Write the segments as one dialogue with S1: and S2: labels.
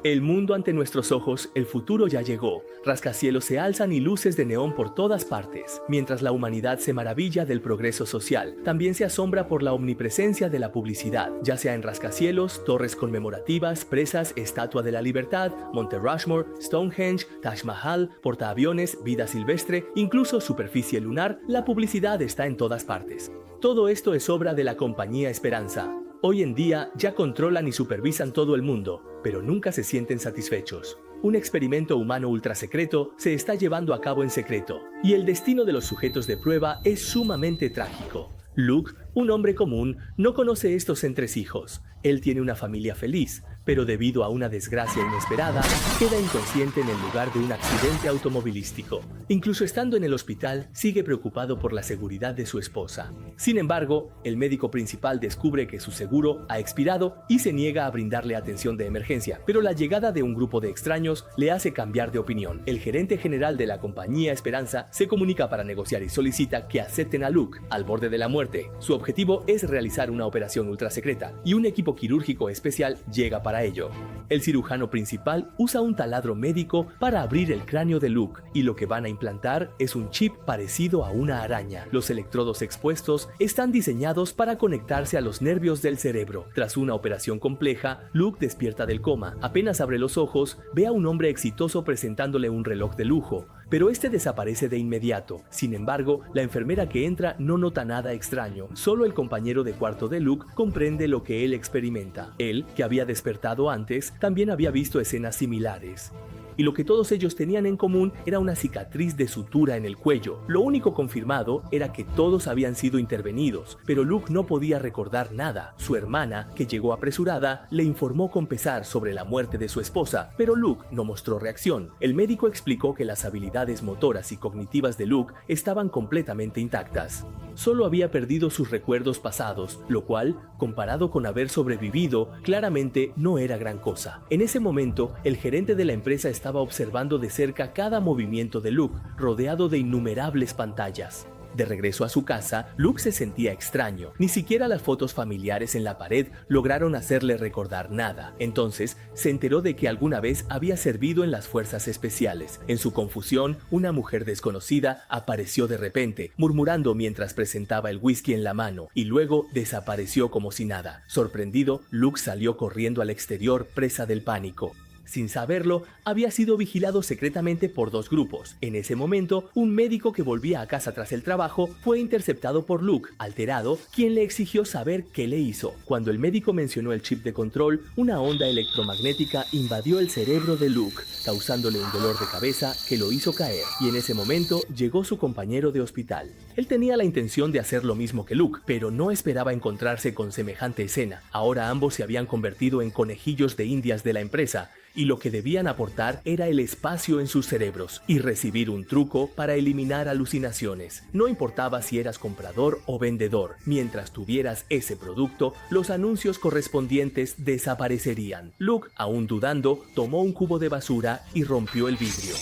S1: El mundo ante nuestros ojos, el futuro ya llegó. Rascacielos se alzan y luces de neón por todas partes. Mientras la humanidad se maravilla del progreso social, también se asombra por la omnipresencia de la publicidad, ya sea en rascacielos, torres conmemorativas, presas, Estatua de la Libertad, Monte Rushmore, Stonehenge, Taj Mahal, portaaviones, vida silvestre, incluso superficie lunar. La publicidad está en todas partes. Todo esto es obra de la compañía Esperanza. Hoy en día ya controlan y supervisan todo el mundo, pero nunca se sienten satisfechos. Un experimento humano ultrasecreto se está llevando a cabo en secreto, y el destino de los sujetos de prueba es sumamente trágico. Luke, un hombre común, no conoce estos entresijos. Él tiene una familia feliz, pero debido a una desgracia inesperada, queda inconsciente en el lugar de un accidente automovilístico. Incluso estando en el hospital, sigue preocupado por la seguridad de su esposa. Sin embargo, el médico principal descubre que su seguro ha expirado y se niega a brindarle atención de emergencia, pero la llegada de un grupo de extraños le hace cambiar de opinión. El gerente general de la compañía Esperanza se comunica para negociar y solicita que acepten a Luke, al borde de la muerte. Su objetivo es realizar una operación ultrasecreta, y un equipo quirúrgico especial llega para ello. El cirujano principal usa un taladro médico para abrir el cráneo de Luke, y lo que van a implantar es un chip parecido a una araña. Los electrodos expuestos están diseñados para conectarse a los nervios del cerebro. Tras una operación compleja, Luke despierta del coma. Apenas abre los ojos, ve a un hombre exitoso presentándole un reloj de lujo, pero este desaparece de inmediato. Sin embargo, la enfermera que entra no nota nada extraño. Solo el compañero de cuarto de Luke comprende lo que él experimenta. Él, que había despertado antes, también había visto escenas similares. Y lo que todos ellos tenían en común era una cicatriz de sutura en el cuello. Lo único confirmado era que todos habían sido intervenidos, pero Luke no podía recordar nada. Su hermana, que llegó apresurada, le informó con pesar sobre la muerte de su esposa, pero Luke no mostró reacción. El médico explicó que las habilidades motoras y cognitivas de Luke estaban completamente intactas. Solo había perdido sus recuerdos pasados, lo cual, comparado con haber sobrevivido, claramente no era gran cosa. En ese momento, el gerente de la empresa estaba observando de cerca cada movimiento de Luke, rodeado de innumerables pantallas. De regreso a su casa, Luke se sentía extraño. Ni siquiera las fotos familiares en la pared lograron hacerle recordar nada. Entonces, se enteró de que alguna vez había servido en las fuerzas especiales. En su confusión, una mujer desconocida apareció de repente, murmurando mientras presentaba el whisky en la mano, y luego desapareció como si nada. Sorprendido, Luke salió corriendo al exterior, presa del pánico. Sin saberlo, había sido vigilado secretamente por dos grupos. En ese momento, un médico que volvía a casa tras el trabajo fue interceptado por Luke, alterado, quien le exigió saber qué le hizo. Cuando el médico mencionó el chip de control, una onda electromagnética invadió el cerebro de Luke, causándole un dolor de cabeza que lo hizo caer, y en ese momento llegó su compañero de hospital. Él tenía la intención de hacer lo mismo que Luke, pero no esperaba encontrarse con semejante escena. Ahora ambos se habían convertido en conejillos de indias de la empresa, y lo que debían aportar era el espacio en sus cerebros y recibir un truco para eliminar alucinaciones. No importaba si eras comprador o vendedor, mientras tuvieras ese producto, los anuncios correspondientes desaparecerían. Luke, aún dudando, tomó un cubo de basura y rompió el vidrio.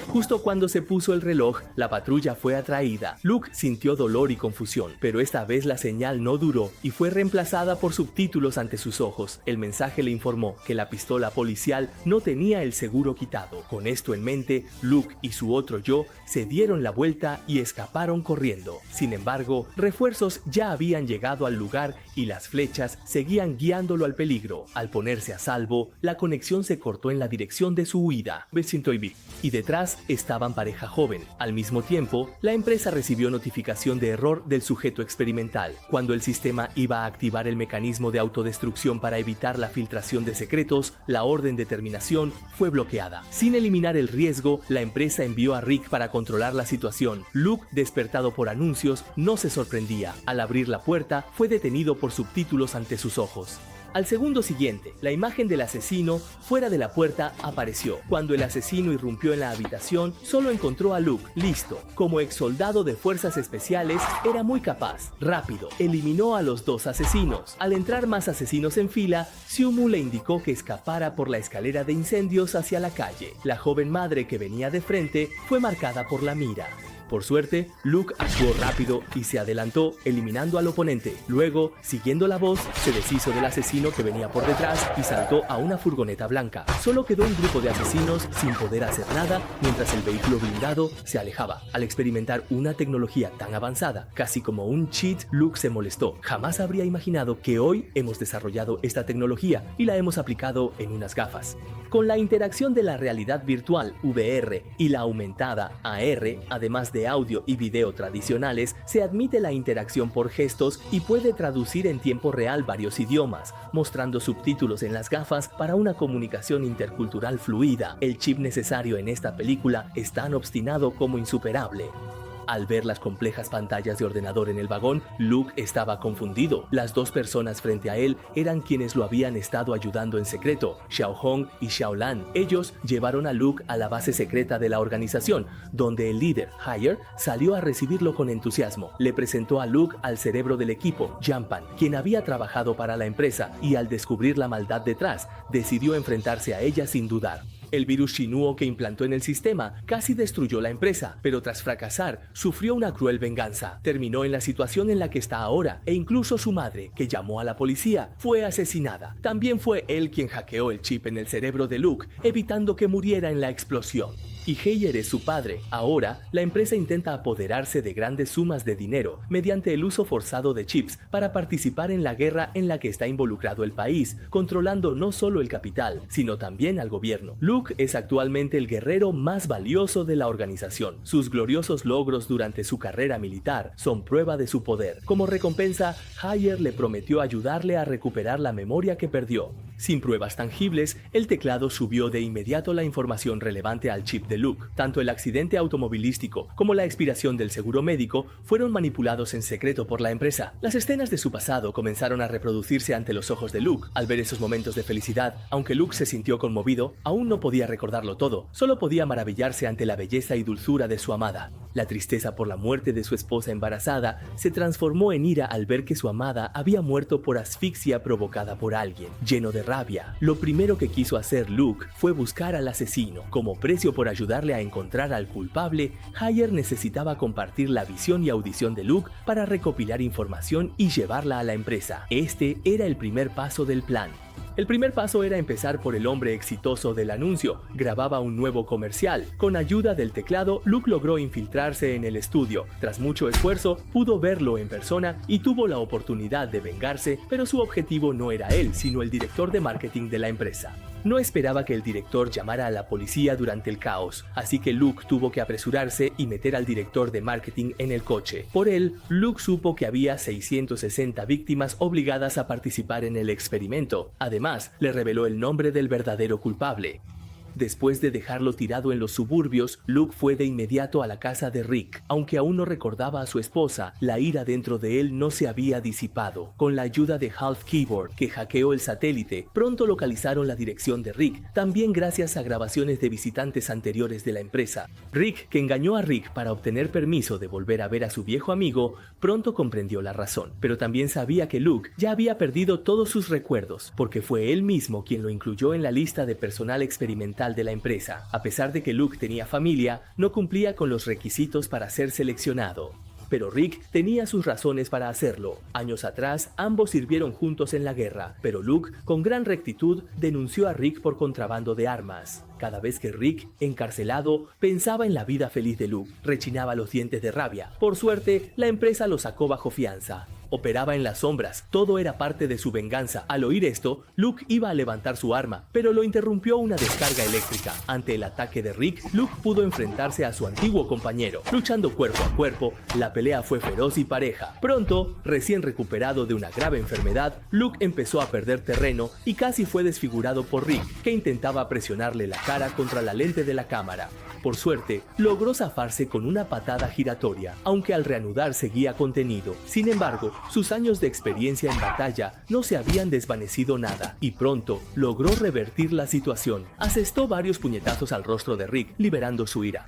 S1: Justo cuando se puso el reloj, la patrulla fue atraída. Luke sintió dolor y confusión, pero esta vez la señal no duró y fue reemplazada por subtítulos ante sus ojos. El mensaje le informó que la pistola policial no tenía el seguro quitado. Con esto en mente, Luke y su otro yo se dieron la vuelta y escaparon corriendo. Sin embargo, refuerzos ya habían llegado al lugar y las flechas seguían guiándolo al peligro. Al ponerse a salvo, la conexión se cortó en la dirección de su huida. Y detrás estaban pareja joven. Al mismo tiempo, la empresa recibió notificación de error del sujeto experimental. Cuando el sistema iba a activar el mecanismo de autodestrucción para evitar la filtración de secretos, la orden de terminación fue bloqueada. Sin eliminar el riesgo, la empresa envió a Rick para controlar la situación. Luke, despertado por anuncios, no se sorprendía. Al abrir la puerta, fue detenido por subtítulos ante sus ojos. Al segundo siguiente, la imagen del asesino fuera de la puerta apareció. Cuando el asesino irrumpió en la habitación, solo encontró a Luke, listo. Como ex soldado de fuerzas especiales, era muy capaz. Rápido, eliminó a los dos asesinos. Al entrar más asesinos en fila, Xiumu le indicó que escapara por la escalera de incendios hacia la calle. La joven madre que venía de frente fue marcada por la mira. Por suerte, Luke actuó rápido y se adelantó, eliminando al oponente. Luego, siguiendo la voz, se deshizo del asesino que venía por detrás y saltó a una furgoneta blanca. Solo quedó un grupo de asesinos sin poder hacer nada mientras el vehículo blindado se alejaba. Al experimentar una tecnología tan avanzada, casi como un cheat, Luke se molestó. Jamás habría imaginado que hoy hemos desarrollado esta tecnología y la hemos aplicado en unas gafas. Con la interacción de la realidad virtual VR y la aumentada AR, además de audio y video tradicionales, se admite la interacción por gestos y puede traducir en tiempo real varios idiomas, mostrando subtítulos en las gafas para una comunicación intercultural fluida. El chip necesario en esta película es tan obstinado como insuperable. Al ver las complejas pantallas de ordenador en el vagón, Luke estaba confundido. Las dos personas frente a él eran quienes lo habían estado ayudando en secreto, Xiao Hong y Xiao Lan. Ellos llevaron a Luke a la base secreta de la organización, donde el líder, Hyer, salió a recibirlo con entusiasmo. Le presentó a Luke al cerebro del equipo, Jampan, quien había trabajado para la empresa, y al descubrir la maldad detrás, decidió enfrentarse a ella sin dudar. El virus Shinuo que implantó en el sistema casi destruyó la empresa, pero tras fracasar, sufrió una cruel venganza. Terminó en la situación en la que está ahora, e incluso su madre, que llamó a la policía, fue asesinada. También fue él quien hackeó el chip en el cerebro de Luke, evitando que muriera en la explosión. Y Hyer es su padre. Ahora, la empresa intenta apoderarse de grandes sumas de dinero mediante el uso forzado de chips para participar en la guerra en la que está involucrado el país, controlando no solo el capital, sino también al gobierno. Luke es actualmente el guerrero más valioso de la organización. Sus gloriosos logros durante su carrera militar son prueba de su poder. Como recompensa, Hyer le prometió ayudarle a recuperar la memoria que perdió. Sin pruebas tangibles, el teclado subió de inmediato la información relevante al chip de Luke. Tanto el accidente automovilístico como la expiración del seguro médico fueron manipulados en secreto por la empresa. Las escenas de su pasado comenzaron a reproducirse ante los ojos de Luke. Al ver esos momentos de felicidad, aunque Luke se sintió conmovido, aún no podía recordarlo todo. Solo podía maravillarse ante la belleza y dulzura de su amada. La tristeza por la muerte de su esposa embarazada se transformó en ira al ver que su amada había muerto por asfixia provocada por alguien. Lleno de rabia, lo primero que quiso hacer Luke fue buscar al asesino. Como precio por ayudarle a encontrar al culpable, Hyer necesitaba compartir la visión y audición de Luke para recopilar información y llevarla a la empresa. Este era el primer paso del plan. El primer paso era empezar por el hombre exitoso del anuncio. Grababa un nuevo comercial. Con ayuda del teclado, Luke logró infiltrarse en el estudio. Tras mucho esfuerzo, pudo verlo en persona y tuvo la oportunidad de vengarse, pero su objetivo no era él, sino el director de marketing de la empresa. No esperaba que el director llamara a la policía durante el caos, así que Luke tuvo que apresurarse y meter al director de marketing en el coche. Por él, Luke supo que había 660 víctimas obligadas a participar en el experimento. Además, le reveló el nombre del verdadero culpable. Después de dejarlo tirado en los suburbios, Luke fue de inmediato a la casa de Rick. Aunque aún no recordaba a su esposa, la ira dentro de él no se había disipado. Con la ayuda de Half Keyboard, que hackeó el satélite, pronto localizaron la dirección de Rick, también gracias a grabaciones de visitantes anteriores de la empresa. Rick, que engañó a Rick para obtener permiso de volver a ver a su viejo amigo, pronto comprendió la razón. Pero también sabía que Luke ya había perdido todos sus recuerdos, porque fue él mismo quien lo incluyó en la lista de personal experimental de la empresa. A pesar de que Luke tenía familia, no cumplía con los requisitos para ser seleccionado. Pero Rick tenía sus razones para hacerlo. Años atrás, ambos sirvieron juntos en la guerra, pero Luke, con gran rectitud, denunció a Rick por contrabando de armas. Cada vez que Rick, encarcelado, pensaba en la vida feliz de Luke, rechinaba los dientes de rabia. Por suerte, la empresa lo sacó bajo fianza. Operaba en las sombras, todo era parte de su venganza. Al oír esto, Luke iba a levantar su arma, pero lo interrumpió una descarga eléctrica. Ante el ataque de Rick, Luke pudo enfrentarse a su antiguo compañero. Luchando cuerpo a cuerpo, la pelea fue feroz y pareja. Pronto, recién recuperado de una grave enfermedad, Luke empezó a perder terreno y casi fue desfigurado por Rick, que intentaba presionarle la cara contra la lente de la cámara. Por suerte, logró zafarse con una patada giratoria, aunque al reanudar seguía contenido. Sin embargo, sus años de experiencia en batalla no se habían desvanecido nada, y pronto logró revertir la situación. Asestó varios puñetazos al rostro de Rick, liberando su ira.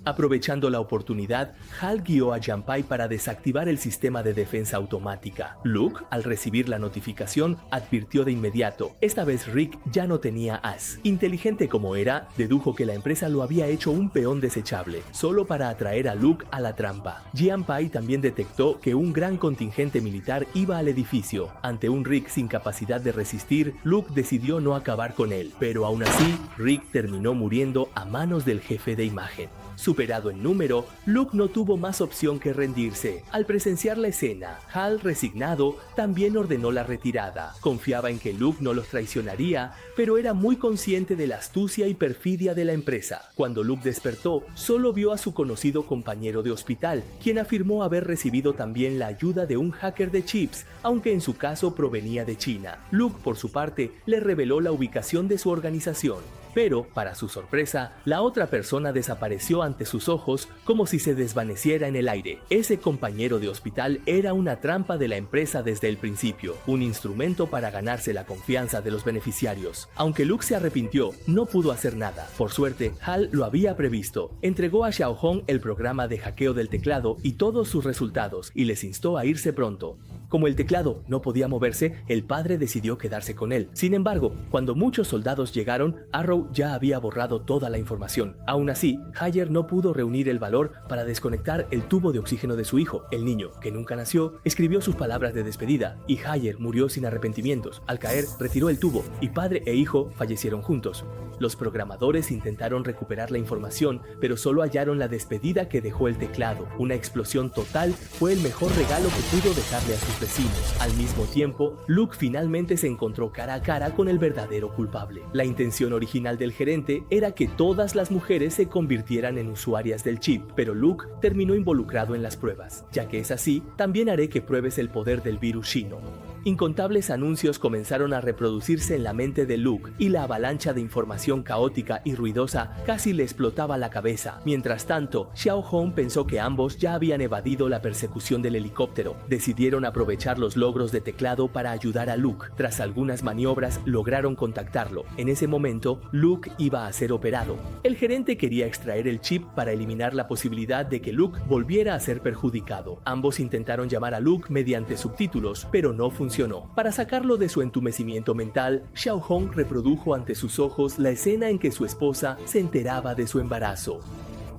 S1: Aprovechando la oportunidad, Hal guió a Junpei para desactivar el sistema de defensa automática. Luke, al recibir la notificación, advirtió de inmediato. Esta vez Rick ya no tenía as. Inteligente como era, dedujo que la empresa lo había hecho un peón desechable, solo para atraer a Luke a la trampa. Junpei también detectó que un gran contingente militar iba al edificio. Ante un Rick sin capacidad de resistir, Luke decidió no acabar con él, pero aún así, Rick terminó muriendo a manos del jefe de imagen. Superado en número, Luke no tuvo más opción que rendirse. Al presenciar la escena, Hal, resignado, también ordenó la retirada. Confiaba en que Luke no los traicionaría, pero era muy consciente de la astucia y perfidia de la empresa. Cuando Luke despertó, solo vio a su conocido compañero de hospital, quien afirmó haber recibido también la ayuda de un hacker de chips, aunque en su caso provenía de China. Luke, por su parte, le reveló la ubicación de su organización. Pero, para su sorpresa, la otra persona desapareció ante sus ojos como si se desvaneciera en el aire. Ese compañero de hospital era una trampa de la empresa desde el principio, un instrumento para ganarse la confianza de los beneficiarios. Aunque Luke se arrepintió, no pudo hacer nada. Por suerte, Hal lo había previsto. Entregó a Xiao Hong el programa de hackeo del teclado y todos sus resultados, y les instó a irse pronto. Como el teclado no podía moverse, el padre decidió quedarse con él. Sin embargo, cuando muchos soldados llegaron, Arrow ya había borrado toda la información. Aún así, Haller no pudo reunir el valor para desconectar el tubo de oxígeno de su hijo. El niño, que nunca nació, escribió sus palabras de despedida, y Haller murió sin arrepentimientos. Al caer, retiró el tubo, y padre e hijo fallecieron juntos. Los programadores intentaron recuperar la información, pero solo hallaron la despedida que dejó el teclado. Una explosión total fue el mejor regalo que pudo dejarle a sus vecinos. Al mismo tiempo, Luke finalmente se encontró cara a cara con el verdadero culpable. La intención original del gerente era que todas las mujeres se convirtieran en usuarias del chip, pero Luke terminó involucrado en las pruebas. Ya que es así, también haré que pruebes el poder del virus chino. Incontables anuncios comenzaron a reproducirse en la mente de Luke, y la avalancha de información caótica y ruidosa casi le explotaba la cabeza. Mientras tanto, Xiao Hong pensó que ambos ya habían evadido la persecución del helicóptero. Decidieron aprovechar los logros de teclado para ayudar a Luke. Tras algunas maniobras, lograron contactarlo. En ese momento, Luke iba a ser operado. El gerente quería extraer el chip para eliminar la posibilidad de que Luke volviera a ser perjudicado. Ambos intentaron llamar a Luke mediante subtítulos, pero no funcionó. Para sacarlo de su entumecimiento mental, Xiao Hong reprodujo ante sus ojos la escena en que su esposa se enteraba de su embarazo.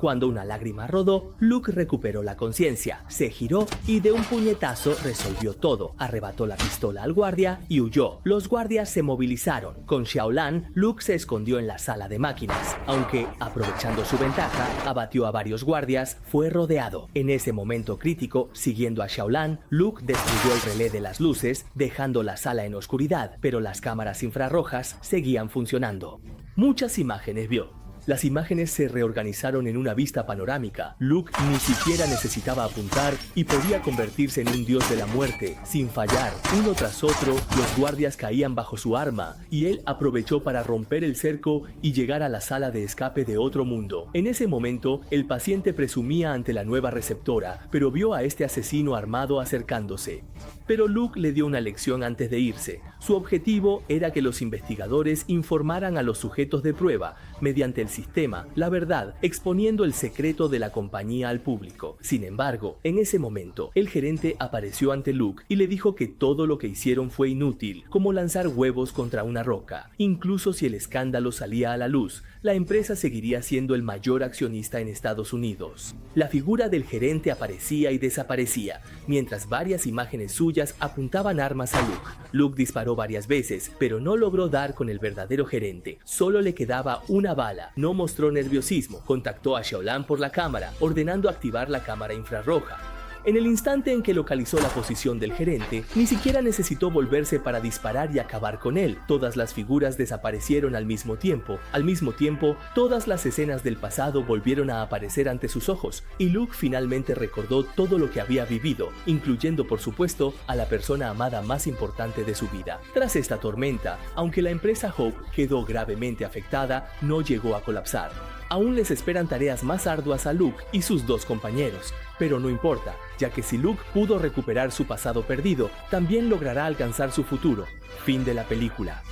S1: Cuando una lágrima rodó, Luke recuperó la conciencia, se giró y de un puñetazo resolvió todo. Arrebató la pistola al guardia y huyó. Los guardias se movilizaron. Con Xiaolan, Luke se escondió en la sala de máquinas. Aunque, aprovechando su ventaja, abatió a varios guardias, fue rodeado. En ese momento crítico, siguiendo a Xiaolan, Luke destruyó el relé de las luces, dejando la sala en oscuridad, pero las cámaras infrarrojas seguían funcionando. Muchas imágenes vio. Las imágenes se reorganizaron en una vista panorámica. Luke ni siquiera necesitaba apuntar y podía convertirse en un dios de la muerte. Sin fallar, uno tras otro, los guardias caían bajo su arma, y él aprovechó para romper el cerco y llegar a la sala de escape de otro mundo. En ese momento, el paciente presumía ante la nueva receptora, pero vio a este asesino armado acercándose. Pero Luke le dio una lección antes de irse. Su objetivo era que los investigadores informaran a los sujetos de prueba, mediante el sistema, la verdad, exponiendo el secreto de la compañía al público. Sin embargo, en ese momento, el gerente apareció ante Luke y le dijo que todo lo que hicieron fue inútil, como lanzar huevos contra una roca. Incluso si el escándalo salía a la luz, la empresa seguiría siendo el mayor accionista en Estados Unidos. La figura del gerente aparecía y desaparecía, mientras varias imágenes suyas apuntaban armas a Luke. Luke disparó varias veces, pero no logró dar con el verdadero gerente. Solo le quedaba una bala. No mostró nerviosismo. Contactó a Xiaolan por la cámara, ordenando activar la cámara infrarroja. En el instante en que localizó la posición del gerente, ni siquiera necesitó volverse para disparar y acabar con él. Todas las figuras desaparecieron al mismo tiempo. Al mismo tiempo, todas las escenas del pasado volvieron a aparecer ante sus ojos, y Luke finalmente recordó todo lo que había vivido, incluyendo por supuesto a la persona amada más importante de su vida. Tras esta tormenta, aunque la empresa Hope quedó gravemente afectada, no llegó a colapsar. Aún les esperan tareas más arduas a Luke y sus dos compañeros, pero no importa, ya que si Luke pudo recuperar su pasado perdido, también logrará alcanzar su futuro. Fin de la película.